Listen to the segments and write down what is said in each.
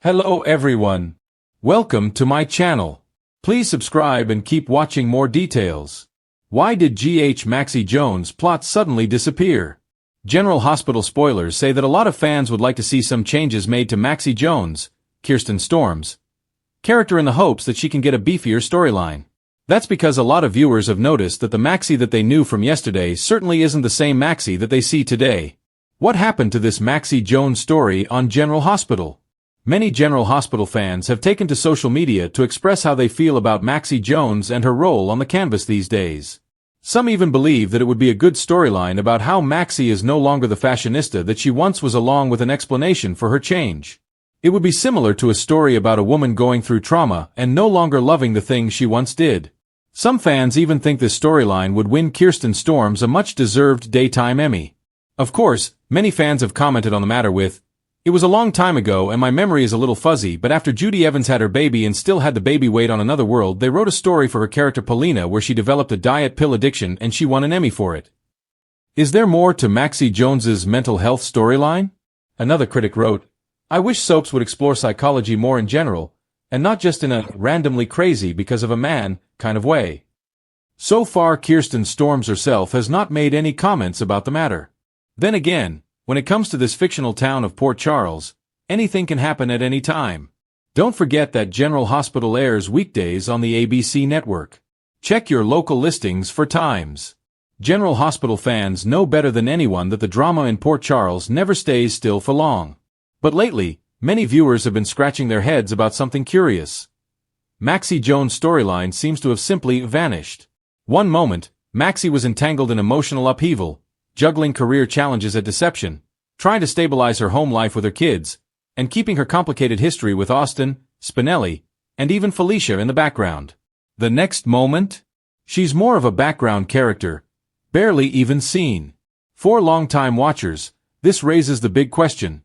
Hello everyone. Welcome to my channel. Please subscribe and keep watching more details. Why did Maxie Jones' plot suddenly disappear? General Hospital spoilers say that a lot of fans would like to see some changes made to Maxie Jones, Kirsten Storm's character in the hopes that she can get a beefier storyline. That's because a lot of viewers have noticed that the Maxie that they knew from yesterday certainly isn't the same Maxie that they see today. What happened to this Maxie Jones story on General Hospital? Many General Hospital fans have taken to social media to express how they feel about Maxie Jones and her role on the canvas these days. Some even believe that it would be a good storyline about how Maxie is no longer the fashionista that she once was, along with an explanation for her change. It would be similar to a story about a woman going through trauma and no longer loving the things she once did. Some fans even think this storyline would win Kirsten Storms a much-deserved daytime Emmy. Of course, many fans have commented on the matter with, "It was a long time ago and my memory is a little fuzzy, but after Judy Evans had her baby and still had the baby weight on another world, they wrote a story for her character Paulina where she developed a diet pill addiction and she won an Emmy for it." Is there more to Maxie Jones's mental health storyline? Another critic wrote, "I wish soaps would explore psychology more in general, and not just in a randomly crazy because of a man kind of way." So far Kirsten Storms herself has not made any comments about the matter. Then again, when it comes to this fictional town of Port Charles, anything can happen at any time. Don't forget that General Hospital airs weekdays on the ABC network. Check your local listings for times. General Hospital fans know better than anyone that the drama in Port Charles never stays still for long. But lately, many viewers have been scratching their heads about something curious. Maxie Jones' storyline seems to have simply vanished. One moment, Maxie was entangled in emotional upheaval, juggling career challenges at Deception, trying to stabilize her home life with her kids, and keeping her complicated history with Austin, Spinelli, and even Felicia in the background. The next moment, she's more of a background character, barely even seen. For longtime watchers, this raises the big question: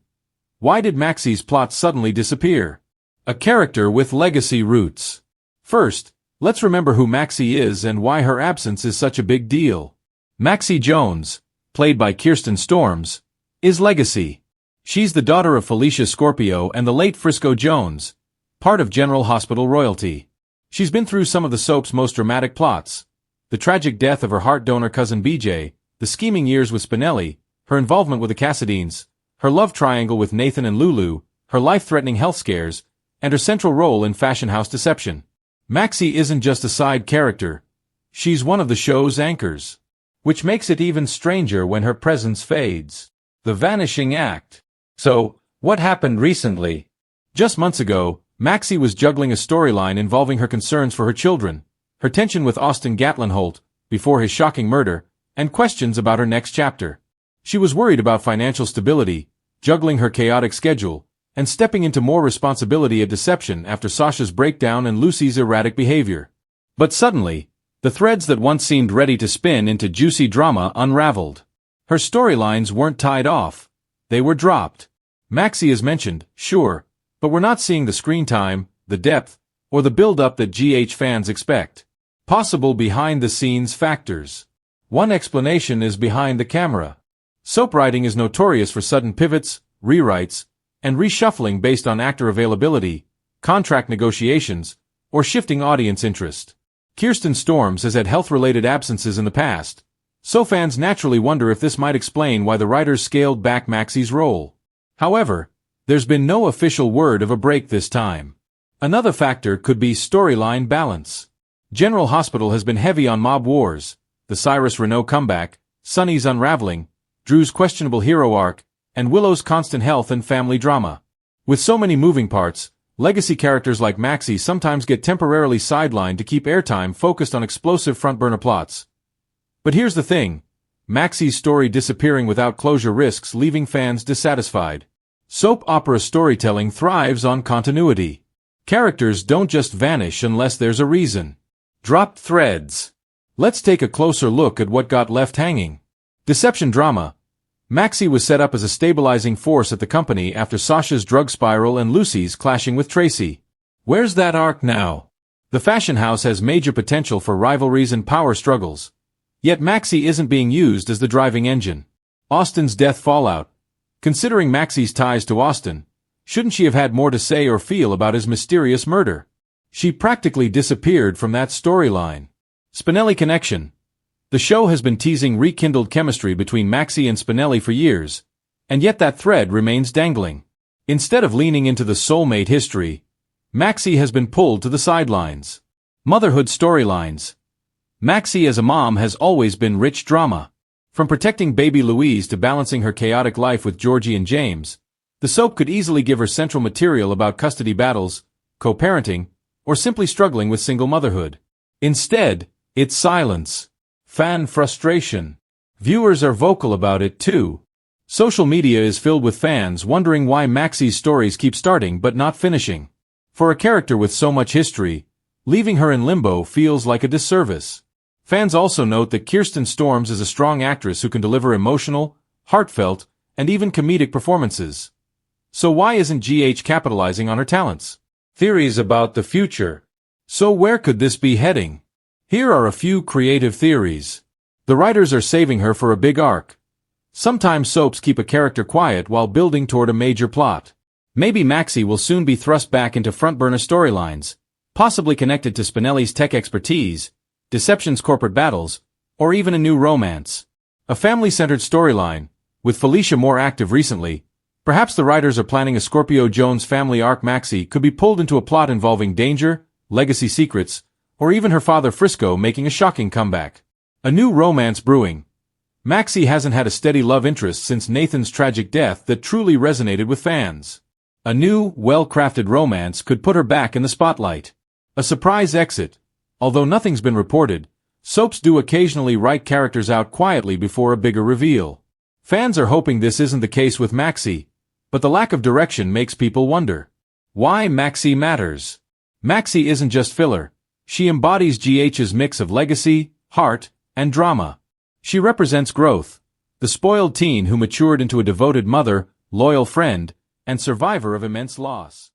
why did Maxie's plot suddenly disappear? A character with legacy roots. First, let's remember who Maxie is and why her absence is such a big deal. Maxie Jones, played by Kirsten Storms, is legacy. She's the daughter of Felicia Scorpio and the late Frisco Jones, part of General Hospital royalty. She's been through some of the soap's most dramatic plots: the tragic death of her heart donor cousin BJ, the scheming years with Spinelli, her involvement with the Cassadines, her love triangle with Nathan and Lulu, her life-threatening health scares, and her central role in Fashion House Deception. Maxie isn't just a side character, she's one of the show's anchors. Which makes it even stranger when her presence fades. The vanishing act. So, what happened recently? Just months ago, Maxie was juggling a storyline involving her concerns for her children, her tension with Austin Gatlinholt before his shocking murder, and questions about her next chapter. She was worried about financial stability, juggling her chaotic schedule, and stepping into more responsibility at Deception after Sasha's breakdown and Lucy's erratic behavior. But suddenly, the threads that once seemed ready to spin into juicy drama unraveled. Her storylines weren't tied off. They were dropped. Maxie is mentioned, sure, but we're not seeing the screen time, the depth, or the build-up that fans expect. Possible behind-the-scenes factors. One explanation is behind the camera. Soap writing is notorious for sudden pivots, rewrites, and reshuffling based on actor availability, contract negotiations, or shifting audience interest. Kirsten Storms has had health-related absences in the past, so fans naturally wonder if this might explain why the writers scaled back Maxie's role. However, there's been no official word of a break this time. Another factor could be storyline balance. General Hospital has been heavy on mob wars, the Cyrus Renault comeback, Sonny's unraveling, Drew's questionable hero arc, and Willow's constant health and family drama. With so many moving parts, legacy characters like Maxie sometimes get temporarily sidelined to keep airtime focused on explosive front-burner plots. But here's the thing: Maxie's story disappearing without closure risks leaving fans dissatisfied. Soap opera storytelling thrives on continuity. Characters don't just vanish unless there's a reason. Dropped threads. Let's take a closer look at what got left hanging. Deception drama. Maxie was set up as a stabilizing force at the company after Sasha's drug spiral and Lucy's clashing with Tracy. Where's that arc now? The fashion house has major potential for rivalries and power struggles. Yet Maxie isn't being used as the driving engine. Austin's death fallout. Considering Maxie's ties to Austin, Shouldn't she have had more to say or feel about his mysterious murder? She practically disappeared from that storyline. Spinelli connection. The show has been teasing rekindled chemistry between Maxie and Spinelli for years, and yet that thread remains dangling. Instead of leaning into the soulmate history, Maxie has been pulled to the sidelines. Motherhood storylines. Maxie as a mom has always been rich drama. From protecting baby Louise to balancing her chaotic life with Georgie and James, the soap could easily give her central material about custody battles, co-parenting, or simply struggling with single motherhood. Instead, it's silence. Fan frustration. Viewers are vocal about it too. Social media is filled with fans wondering why Maxie's stories keep starting but not finishing. For a character with so much history, leaving her in limbo feels like a disservice. Fans also note that Kirsten Storms is a strong actress who can deliver emotional, heartfelt, and even comedic performances. So why isn't GH capitalizing on her talents? Theories about the future. So where could this be heading? Here are a few creative theories. The writers are saving her for a big arc. Sometimes soaps keep a character quiet while building toward a major plot. Maybe Maxie will soon be thrust back into front-burner storylines, possibly connected to Spinelli's tech expertise, Deception's corporate battles, or even a new romance. A family-centered storyline, with Felicia more active recently. Perhaps the writers are planning a Scorpio Jones family arc. Maxie could be pulled into a plot involving danger, legacy secrets, or even her father Frisco making a shocking comeback. A new romance brewing. Maxie hasn't had a steady love interest since Nathan's tragic death that truly resonated with fans. A new, well-crafted romance could put her back in the spotlight. A surprise exit. Although nothing's been reported, soaps do occasionally write characters out quietly before a bigger reveal. Fans are hoping this isn't the case with Maxie, but the lack of direction makes people wonder. Why Maxie matters. Maxie isn't just filler. She embodies GH's mix of legacy, heart, and drama. She represents growth, the spoiled teen who matured into a devoted mother, loyal friend, and survivor of immense loss.